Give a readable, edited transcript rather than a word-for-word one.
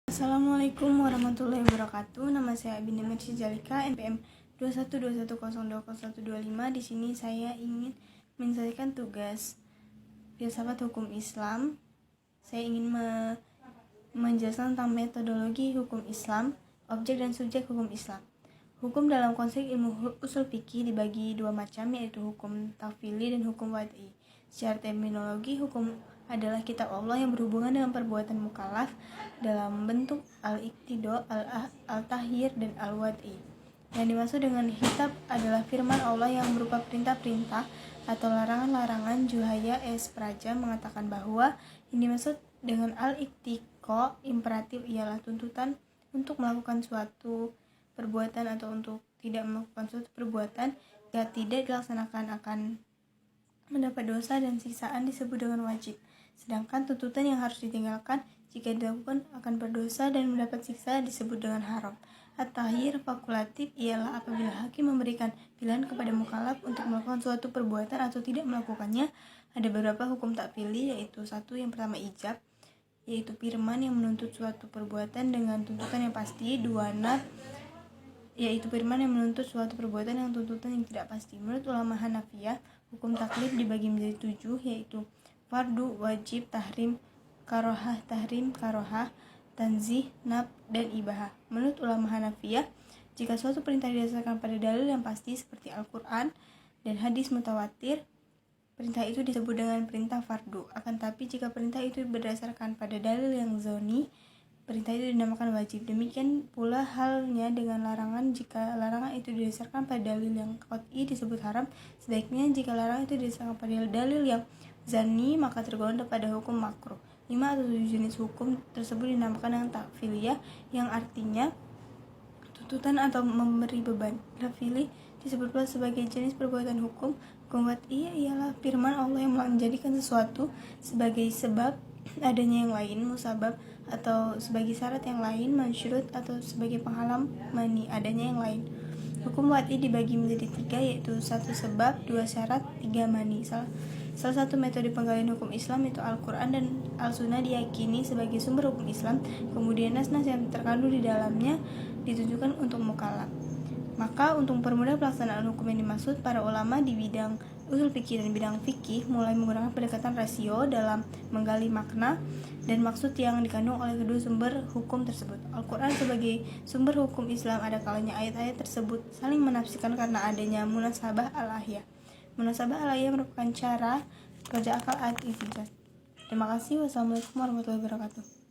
Assalamualaikum warahmatullahi wabarakatuh. Nama saya Abinda Mercy Jalika, NPM 21210125. Di sini saya ingin menyelesaikan tugas filsafat hukum Islam. Saya ingin menjelaskan tentang metodologi hukum Islam, objek dan subjek hukum Islam. Hukum dalam konsep ilmu usul fikih dibagi dua macam, yaitu hukum tafwili dan hukum wad'i. Secara terminologi, hukum adalah kitab Allah yang berhubungan dengan perbuatan mukallaf dalam bentuk al-iqtida, al-tahyir, dan al-wad'i. Yang dimaksud dengan kitab adalah firman Allah yang berupa perintah-perintah atau larangan-larangan. Juhaya S. Praja mengatakan bahwa yang dimaksud dengan al-iqtiqa imperatif ialah tuntutan untuk melakukan suatu perbuatan atau untuk tidak melakukan suatu perbuatan. Jika tidak dilaksanakan akan mendapat dosa dan siksaan disebut dengan wajib. Sedangkan tuntutan yang harus ditinggalkan jika dilakukan akan berdosa dan mendapat siksa disebut dengan haram. At-tahyir fakultatif ialah apabila hakim memberikan pilihan kepada mukallaf untuk melakukan suatu perbuatan atau tidak melakukannya. Ada beberapa hukum takfili, yaitu satu, yang pertama ijab, yaitu firman yang menuntut suatu perbuatan dengan tuntutan yang pasti. Dua, nad, yaitu firman yang menuntut suatu perbuatan yang tuntutan yang tidak pasti. Menurut ulama Hanafiyah, hukum taklif dibagi menjadi 7, yaitu fardu, wajib, tahrim, karohah, tanzih, nab, dan ibahah. Menurut ulama Hanafiyah, jika suatu perintah didasarkan pada dalil yang pasti seperti Al-Quran dan hadis mutawatir, perintah itu disebut dengan perintah fardu. Akan tapi jika perintah itu berdasarkan pada dalil yang zoni, perintah itu dinamakan wajib. Demikian pula halnya dengan larangan. Jika larangan itu didasarkan pada dalil yang qat'i disebut haram. Sebaliknya jika larangan itu didasarkan pada dalil yang zanni, maka tergolong pada hukum makruh. 5 atau 7 jenis hukum tersebut dinamakan dengan takfiliyah, yang artinya tuntutan atau memberi beban. Takfili disebut pula sebagai jenis perbuatan hukum. Hukum wad'i ialah firman Allah yang menjadikan sesuatu sebagai sebab adanya yang lain, musabab, atau sebagai syarat yang lain, mansyurut, atau sebagai penghalang mani adanya yang lain. Hukum wad'i dibagi menjadi 3, yaitu 1 sebab, 2 syarat, 3 mani. Salah satu metode penggalian hukum Islam itu Al-Quran dan Al-Sunnah diyakini sebagai sumber hukum Islam. Kemudian nas-nas yang terkandung di dalamnya ditujukan untuk mukallaf. Maka untuk mempermudah pelaksanaan hukum yang dimaksud, para ulama di bidang usul fikih dan bidang fikih mulai menggunakan pendekatan rasio dalam menggali makna dan maksud yang dikandung oleh kedua sumber hukum tersebut. Al-Quran sebagai sumber hukum Islam, ada kalanya ayat-ayat tersebut saling menafsirkan karena adanya munasabah al-ayah. Munasabah al-ayah merupakan cara kerja akal ayat istijaz. Terima kasih. Wassalamualaikum warahmatullahi wabarakatuh.